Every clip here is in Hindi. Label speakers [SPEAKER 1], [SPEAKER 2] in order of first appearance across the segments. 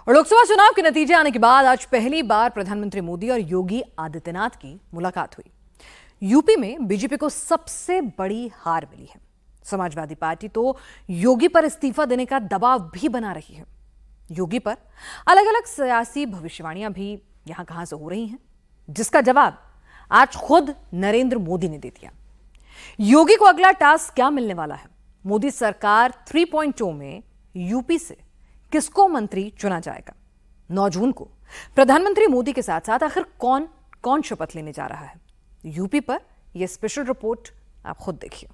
[SPEAKER 1] और लोकसभा चुनाव के नतीजे आने के बाद आज पहली बार प्रधानमंत्री मोदी और योगी आदित्यनाथ की मुलाकात हुई। यूपी में बीजेपी को सबसे बड़ी हार मिली है। समाजवादी पार्टी तो योगी पर इस्तीफा देने का दबाव भी बना रही है। योगी पर अलग अलग सियासी भविष्यवाणियां भी यहां कहां से हो रही हैं, जिसका जवाब आज खुद नरेंद्र मोदी ने दे दिया। योगी को अगला टास्क क्या मिलने वाला है? मोदी सरकार 3.0 में यूपी से किसको मंत्री चुना जाएगा? 9 जून को प्रधानमंत्री मोदी के साथ साथ आखिर कौन कौन शपथ लेने जा रहा है? यूपी पर यह स्पेशल रिपोर्ट आप खुद देखिए।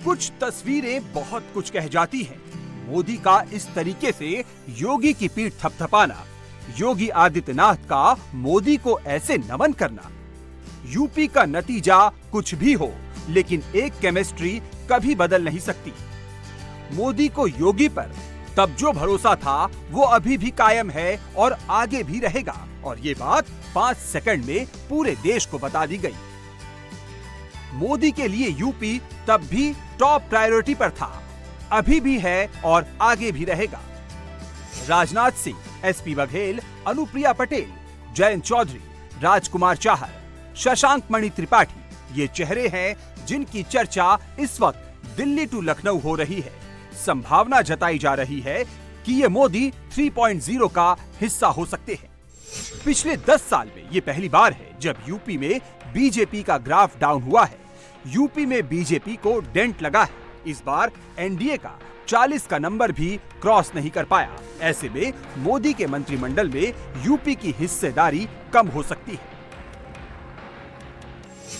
[SPEAKER 2] कुछ तस्वीरें बहुत कुछ कह जाती हैं। मोदी का इस तरीके से योगी की पीठ थपथपाना, योगी आदित्यनाथ का मोदी को ऐसे नमन करना। यूपी का नतीजा कुछ भी हो, लेकिन एक केमिस्ट्री कभी बदल नहीं सकती। मोदी को योगी पर तब जो भरोसा था वो अभी भी कायम है और आगे भी रहेगा, और ये बात 5 सेकंड में पूरे देश को बता दी गई। मोदी के लिए यूपी तब भी टॉप प्रायोरिटी पर था, अभी भी है और आगे भी रहेगा। राजनाथ सिंह, एसपी बघेल, अनुप्रिया पटेल, जयंत चौधरी, राजकुमार चाहर, शशांक मणि त्रिपाठी ये चेहरे हैं जिनकी चर्चा इस वक्त दिल्ली टू लखनऊ हो रही है। संभावना जताई जा रही है कि ये मोदी 3.0 का हिस्सा हो सकते हैं। पिछले 10 साल में ये पहली बार है जब यूपी में बीजेपी का ग्राफ डाउन हुआ है। यूपी में बीजेपी को डेंट लगा है। इस बार एनडीए का 40 का नंबर भी क्रॉस नहीं कर पाया। ऐसे में मोदी के मंत्रिमंडल में यूपी की हिस्सेदारी कम हो सकती है।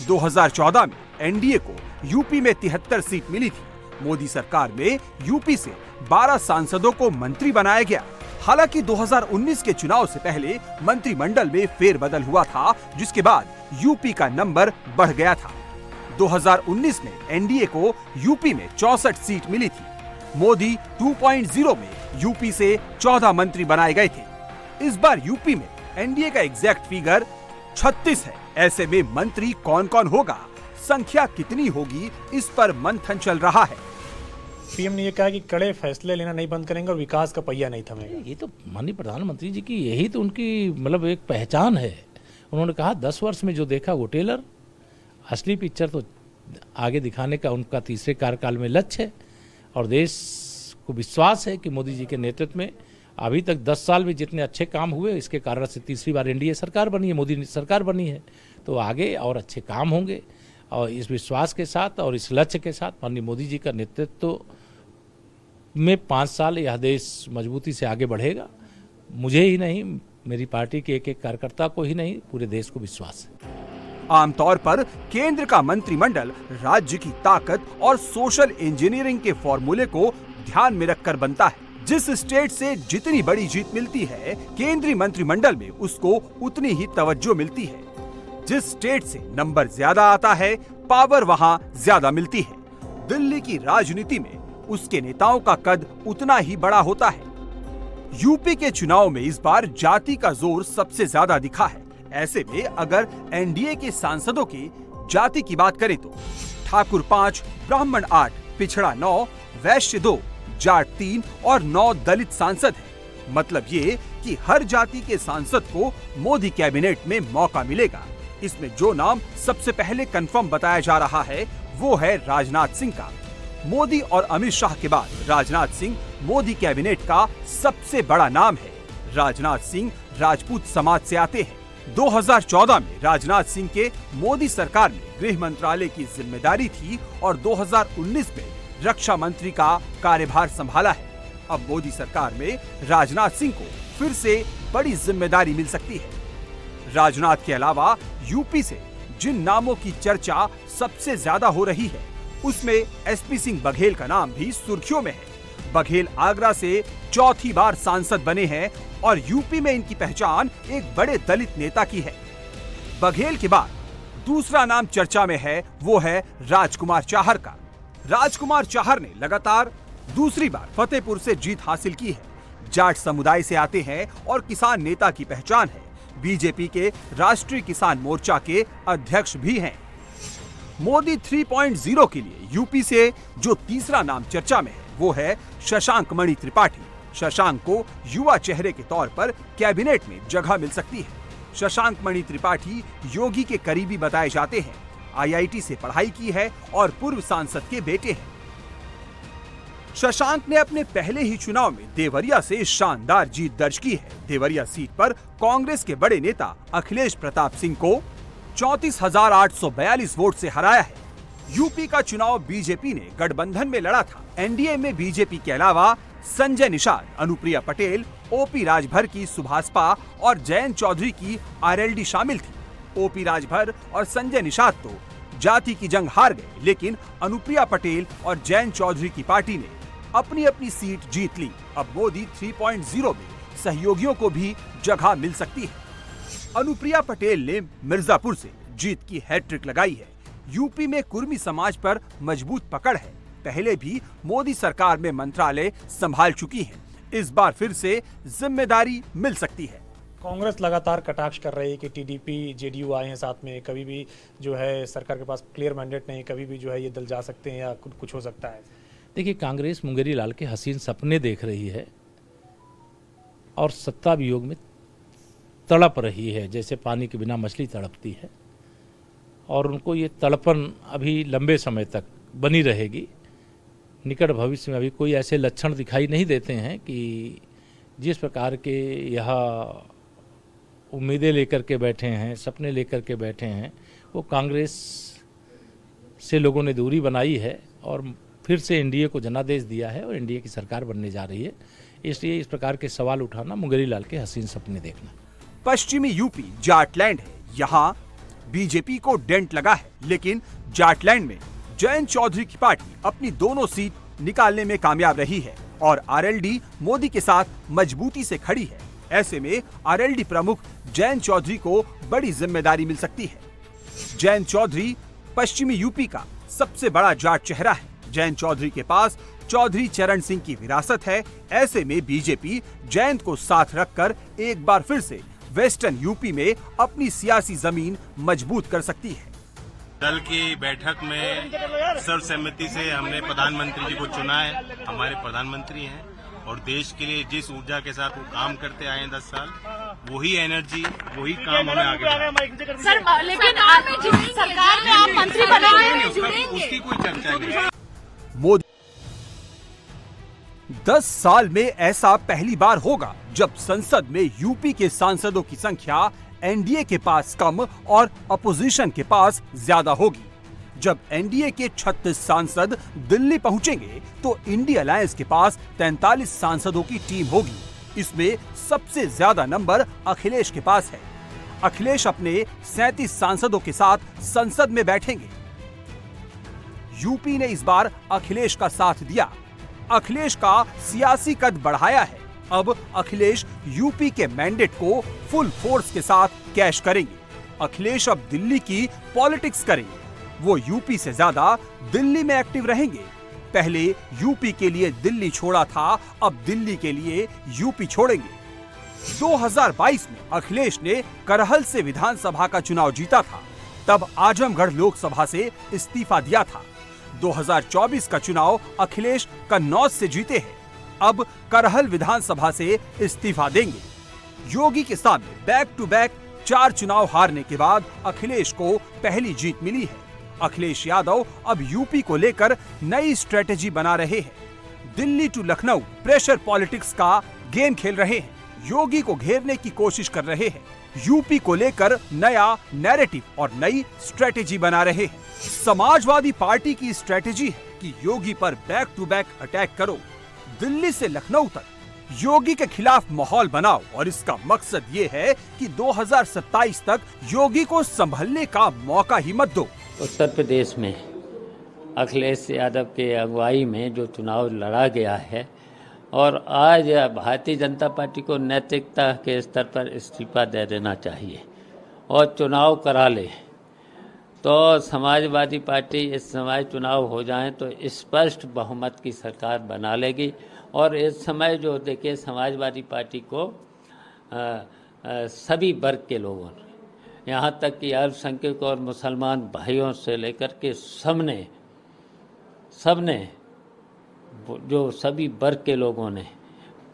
[SPEAKER 2] 2014 में एनडीए को यूपी में 73 सीट मिली थी। मोदी सरकार में यूपी से 12 सांसदों को मंत्री बनाया गया। हालांकि 2019 के चुनाव से पहले मंत्रिमंडल में फेरबदल हुआ था, जिसके बाद यूपी का नंबर बढ़ गया था। 2019 में एनडीए को यूपी में 64 सीट मिली थी। मोदी 2.0 में यूपी से 14 मंत्री बनाए गए थे। इस बार यूपी में एनडीए का एग्जैक्ट फिगर 36 है। ऐसे में मंत्री कौन कौन होगा, संख्या कितनी होगी, इस पर मंथन चल रहा है।
[SPEAKER 3] पीएम ने यह कहा कि कड़े फैसले लेना नहीं बंद करेंगे और विकास का पहिया नहीं थमेगा।
[SPEAKER 4] ये तो माननीय प्रधानमंत्री जी की यही तो उनकी मतलब एक पहचान है। उन्होंने कहा 10 वर्ष में जो देखा वो टेलर, असली पिक्चर तो आगे दिखाने का उनका तीसरे कार्यकाल में लक्ष्य है। और देश को विश्वास है कि मोदी जी के नेतृत्व में अभी तक 10 साल में जितने अच्छे काम हुए, इसके कारण से तीसरी बार एनडीए सरकार बनी है, मोदी सरकार बनी है, तो आगे और अच्छे काम होंगे। और इस विश्वास के साथ और इस लक्ष्य के साथ माननीय मोदी जी का नेतृत्व में 5 साल यह देश मजबूती से आगे बढ़ेगा। मुझे ही नहीं, मेरी पार्टी के एक कार्यकर्ता को ही नहीं, पूरे देश को विश्वास है।
[SPEAKER 2] आमतौर पर केंद्र का मंत्रिमंडल राज्य की ताकत और सोशल इंजीनियरिंग के फॉर्मूले को ध्यान में रखकर बनता है। जिस स्टेट से जितनी बड़ी जीत मिलती है, केंद्रीय मंत्रिमंडल में उसको उतनी ही तवज्जो मिलती है। जिस स्टेट से नंबर ज्यादा आता है, पावर वहां ज्यादा मिलती है। दिल्ली की राजनीति में उसके नेताओं का कद उतना ही बड़ा होता है। यूपी के चुनाव में इस बार जाति का जोर सबसे ज्यादा दिखा है। ऐसे में अगर एनडीए के सांसदों की जाति की बात करें तो ठाकुर 5, ब्राह्मण 8, पिछड़ा 9, वैश्य 2, जाट 3 और 9 दलित सांसद हैं। मतलब ये कि हर जाति के सांसद को मोदी कैबिनेट में मौका मिलेगा। इसमें जो नाम सबसे पहले कंफर्म बताया जा रहा है वो है राजनाथ सिंह का। मोदी और अमित शाह के बाद राजनाथ सिंह मोदी कैबिनेट का सबसे बड़ा नाम है। राजनाथ सिंह राजपूत समाज से आते हैं। 2014 में राजनाथ सिंह के मोदी सरकार में गृह मंत्रालय की जिम्मेदारी थी और 2019 में रक्षा मंत्री का कार्यभार संभाला है। अब मोदी सरकार में राजनाथ सिंह को फिर से बड़ी जिम्मेदारी मिल सकती है। राजनाथ के अलावा यूपी से जिन नामों की चर्चा सबसे ज्यादा हो रही है, उसमें एसपी सिंह बघेल का नाम भी सुर्खियों में है। बघेल आगरा से 4थी बार सांसद बने हैं और यूपी में इनकी पहचान एक बड़े दलित नेता की है। बघेल के बाद दूसरा नाम चर्चा में है, वो है राजकुमार चाहर का। राजकुमार चाहर ने लगातार दूसरी बार फतेहपुर से जीत हासिल की है। जाट समुदाय से आते हैं और किसान नेता की पहचान है। बीजेपी के राष्ट्रीय किसान मोर्चा के अध्यक्ष भी हैं। मोदी 3.0 के लिए यूपी से जो तीसरा नाम चर्चा में है वो है शशांक मणि त्रिपाठी। शशांक को युवा चेहरे के तौर पर कैबिनेट में जगह मिल सकती है। शशांक मणि त्रिपाठी योगी के करीबी बताए जाते हैं। आईआईटी से पढ़ाई की है और पूर्व सांसद के बेटे हैं। शशांक ने अपने पहले ही चुनाव में देवरिया से शानदार जीत दर्ज की है। देवरिया सीट पर कांग्रेस के बड़े नेता अखिलेश प्रताप सिंह को 34,842 वोट से हराया है। यूपी का चुनाव बीजेपी ने गठबंधन में लड़ा था। एनडीए में बीजेपी के अलावा संजय निषाद, अनुप्रिया पटेल, ओपी राजभर की सुभाषपा और जयंत चौधरी की आरएलडी शामिल थी। ओपी राजभर और संजय निषाद तो जाति की जंग हार गए, लेकिन अनुप्रिया पटेल और जयंत चौधरी की पार्टी ने अपनी अपनी सीट जीत ली। अब मोदी 3.0 में सहयोगियों को भी जगह मिल सकती है। अनुप्रिया पटेल ने मिर्जापुर से जीत की हैट्रिक लगाई है। यूपी में कुर्मी समाज पर मजबूत पकड़ है। पहले भी मोदी सरकार में मंत्रालय संभाल चुकी है। इस बार फिर से जिम्मेदारी मिल सकती है।
[SPEAKER 3] कांग्रेस लगातार कटाक्ष कर रही है कि टीडीपी जेडीयू आए हैं साथ में, कभी भी जो है सरकार के पास क्लियर मैंडेट नहीं, कभी भी जो है ये दल जा सकते हैं या कुछ हो सकता है।
[SPEAKER 4] देखिए, कांग्रेस मुंगेरी लाल के हसीन सपने देख रही है और सत्ता वियोग में तड़प रही है, जैसे पानी के बिना मछली तड़पती है। और उनको ये तड़पन अभी लंबे समय तक बनी रहेगी। निकट भविष्य में अभी कोई ऐसे लक्षण दिखाई नहीं देते हैं कि जिस प्रकार के यह उम्मीदें लेकर के बैठे हैं, सपने लेकर के बैठे हैं, वो कांग्रेस से लोगों ने दूरी बनाई है और फिर से एनडीए को जनादेश दिया है और एनडीए की सरकार बनने जा रही है। इसलिए इस प्रकार के सवाल उठाना मुंगेरी लाल के हसीन सपने देखना।
[SPEAKER 2] पश्चिमी यूपी जाटलैंड है। यहाँ बीजेपी को डेंट लगा है, लेकिन जाटलैंड में जयंत चौधरी की पार्टी अपनी दोनों सीट निकालने में कामयाब रही है और आरएलडी मोदी के साथ मजबूती से खड़ी है। ऐसे में आरएलडी प्रमुख जयंत चौधरी को बड़ी जिम्मेदारी मिल सकती है। जयंत चौधरी पश्चिमी यूपी का सबसे बड़ा जाट चेहरा है। जयंत चौधरी के पास चौधरी चरण सिंह की विरासत है। ऐसे में बीजेपी जयंत को साथ रखकर एक बार फिर से वेस्टर्न यूपी में अपनी सियासी जमीन मजबूत कर सकती है।
[SPEAKER 5] दल की बैठक में सर्वसम्मति से हमने प्रधानमंत्री जी को चुना है। हमारे प्रधानमंत्री हैं और देश के लिए जिस ऊर्जा के साथ वो काम करते आए हैं 10 साल, वही एनर्जी, वही काम हमें आगे बढ़ाना।
[SPEAKER 6] सर, लेकिन आप जिस सरकार में आप मंत्री बने हैं,
[SPEAKER 5] उसकी कोई चर्चा नहीं।
[SPEAKER 2] मोदी 10 साल में ऐसा पहली बार होगा जब संसद में यूपी के सांसदों की संख्या एनडीए के पास कम और अपोजिशन के पास ज्यादा होगी। जब एनडीए के 36 सांसद दिल्ली पहुंचेंगे तो इंडिया अलायंस के पास 43 सांसदों की टीम होगी। इसमें सबसे ज्यादा नंबर अखिलेश के पास है। अखिलेश अपने 37 सांसदों के साथ संसद में बैठेंगे। यूपी ने इस बार अखिलेश का साथ दिया। अखिलेश का सियासी कद बढ़ाया है। अब अखिलेश यूपी के मैंडेट को फुल फोर्स के साथ कैश करेंगे। अखिलेश अब दिल्ली की पॉलिटिक्स करेंगे। वो यूपी से ज्यादा दिल्ली में एक्टिव रहेंगे। पहले यूपी के लिए दिल्ली छोड़ा था, अब दिल्ली के लिए यूपी छोड़ेंगे। 2022 में अखिलेश ने करहल से विधानसभा का चुनाव जीता था, तब आजमगढ़ लोकसभा से इस्तीफा दिया था। 2024 का चुनाव अखिलेश कन्नौज से जीते हैं, अब करहल विधानसभा से इस्तीफा देंगे। योगी के सामने बैक टू बैक 4 चुनाव हारने के बाद अखिलेश को पहली जीत मिली है। अखिलेश यादव अब यूपी को लेकर नई स्ट्रेटेजी बना रहे हैं। Delhi to Lucknow pressure politics का गेम खेल रहे हैं। योगी को घेरने की कोशिश कर रहे हैं। यूपी को लेकर नया नैरेटिव और नई स्ट्रेटेजी बना रहे हैं। समाजवादी पार्टी की स्ट्रेटेजी है कि योगी पर बैक टू बैक अटैक करो, दिल्ली से लखनऊ तक योगी के खिलाफ माहौल बनाओ और इसका मकसद ये है कि 2027 तक योगी को संभलने का मौका ही मत दो।
[SPEAKER 7] उत्तर प्रदेश में अखिलेश यादव के अगुवाई में जो चुनाव लड़ा गया है और आज भारतीय जनता पार्टी को नैतिकता के स्तर पर इस्तीफा दे देना चाहिए और चुनाव करा ले, तो समाजवादी पार्टी इस समय चुनाव हो जाए तो स्पष्ट बहुमत की सरकार बना लेगी और इस समय जो देखिए समाजवादी पार्टी को सभी वर्ग के लोगों ने, यहाँ तक कि अल्पसंख्यक और मुसलमान भाइयों से लेकर के सबने जो सभी वर्ग के लोगों ने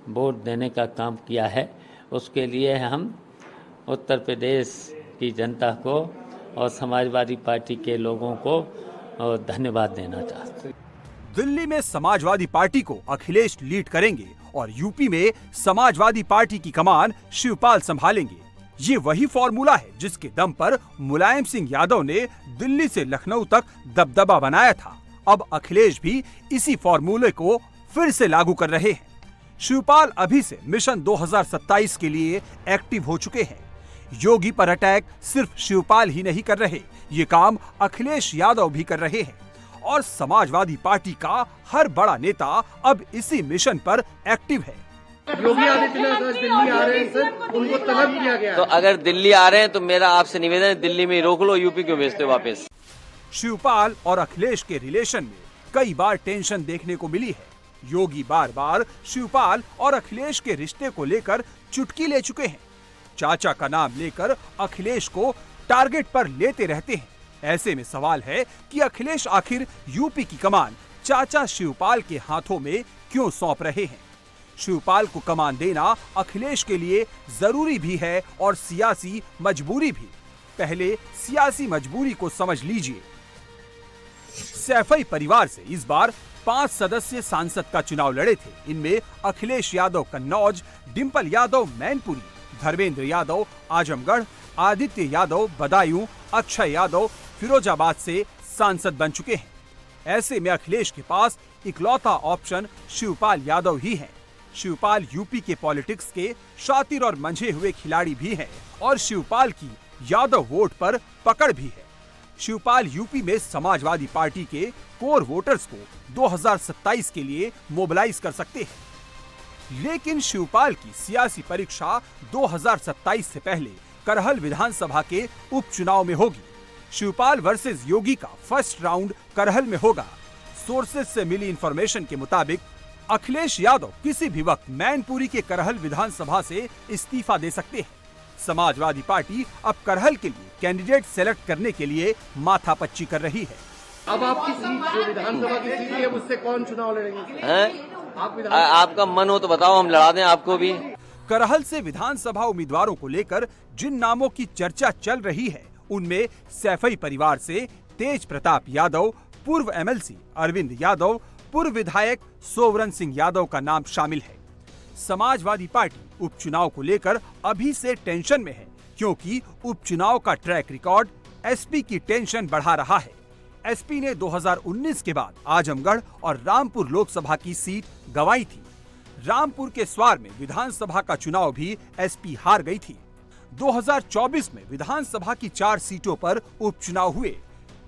[SPEAKER 7] वोट देने का काम किया है, उसके लिए हम उत्तर प्रदेश की जनता को और समाजवादी पार्टी के लोगों को धन्यवाद देना चाहते हैं।
[SPEAKER 2] दिल्ली में समाजवादी पार्टी को अखिलेश लीड करेंगे और यूपी में समाजवादी पार्टी की कमान शिवपाल संभालेंगे। ये वही फॉर्मूला है जिसके दम पर मुलायम सिंह यादव ने दिल्ली से लखनऊ तक दबदबा बनाया था। अब अखिलेश भी इसी फॉर्मूले को फिर से लागू कर रहे हैं। शिवपाल अभी से मिशन 2027 के लिए एक्टिव हो चुके हैं। योगी पर अटैक सिर्फ शिवपाल ही नहीं कर रहे, ये काम अखिलेश यादव भी कर रहे हैं और समाजवादी पार्टी का हर बड़ा नेता अब इसी मिशन पर एक्टिव है।
[SPEAKER 8] योगी आदित्यनाथ दिल्ली आ रहे हैं सर, उनको तलब किया गया।
[SPEAKER 9] तो अगर दिल्ली आ रहे हैं तो मेरा आपसे निवेदन है, दिल्ली में रोक लो, यूपी क्यों भेजते हो वापस।
[SPEAKER 2] शिवपाल और अखिलेश के रिलेशन में कई बार टेंशन देखने को मिली है। योगी बार बार शिवपाल और अखिलेश के रिश्ते को लेकर चुटकी ले चुके हैं। चाचा का नाम लेकर अखिलेश को टारगेट पर लेते रहते हैं। ऐसे में सवाल है कि अखिलेश आखिर यूपी की कमान चाचा शिवपाल के हाथों में क्यों सौंप रहे हैं। शिवपाल को कमान देना अखिलेश के लिए जरूरी भी है और सियासी मजबूरी भी। पहले सियासी मजबूरी को समझ लीजिए। सैफई परिवार से इस बार 5 सदस्यीय सांसद का चुनाव लड़े थे। इनमें अखिलेश यादव कन्नौज, डिंपल यादव मैनपुरी, धर्मेंद्र यादव आजमगढ़, आदित्य यादव बदायूं, अक्षय यादव फिरोजाबाद से सांसद बन चुके हैं। ऐसे में अखिलेश के पास इकलौता ऑप्शन शिवपाल यादव ही है। शिवपाल यूपी के पॉलिटिक्स के शातिर और मंझे हुए खिलाड़ी भी हैं और शिवपाल की यादव वोट पर पकड़ भी है। शिवपाल यूपी में समाजवादी पार्टी के कोर वोटर्स को 2027 के लिए मोबिलाइज कर सकते हैं। लेकिन शिवपाल की सियासी परीक्षा 2027 से पहले करहल विधानसभा के उपचुनाव में होगी। शिवपाल वर्सेस योगी का फर्स्ट राउंड करहल में होगा। सोर्सेज से मिली इंफॉर्मेशन के मुताबिक अखिलेश यादव किसी भी वक्त मैनपुरी के करहल विधानसभा से इस्तीफा दे सकते हैं। समाजवादी पार्टी अब करहल के लिए कैंडिडेट सेलेक्ट करने के लिए माथापच्ची कर रही है।
[SPEAKER 8] अब आपकी सीट जो विधानसभा की सीट है उससे कौन चुनाव लड़ेंगे?
[SPEAKER 9] आपका मन हो तो बताओ, हम लड़ा दें आपको भी।
[SPEAKER 2] करहल से विधानसभा उम्मीदवारों को लेकर जिन नामों की चर्चा चल रही है उनमें सैफई परिवार से तेज प्रताप यादव, पूर्व एमएलसी अरविंद यादव, पूर्व विधायक सोवरन सिंह यादव का नाम शामिल है। समाजवादी पार्टी उपचुनाव को लेकर अभी से टेंशन में है क्योंकि उपचुनाव का ट्रैक रिकॉर्ड एसपी की टेंशन बढ़ा रहा है। एसपी ने 2019 के बाद आजमगढ़ और रामपुर लोकसभा की सीट गंवाई थी। रामपुर के स्वार में विधानसभा का चुनाव भी एसपी हार गई थी। 2024 में विधानसभा की 4 सीटों पर उपचुनाव हुए।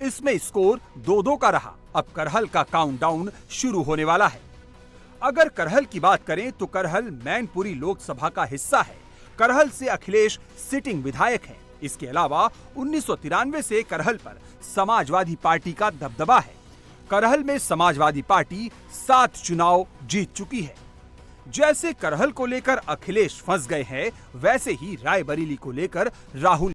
[SPEAKER 2] इसमें स्कोर 2-2 का रहा। अब करहल का काउंटडाउन शुरू होने वाला है। अगर करहल की बात करें तो करहल मैनपुरी लोकसभा का हिस्सा है। करहल से अखिलेश सिटिंग विधायक हैं। इसके अलावा 1993 से करहल पर समाजवादी पार्टी का दबदबा है। करहल में समाजवादी पार्टी 7 चुनाव जीत चुकी है। जैसे करहल को लेकर अखिलेश फंस गए हैं, वैसे ही रायबरेली को लेकर राहुल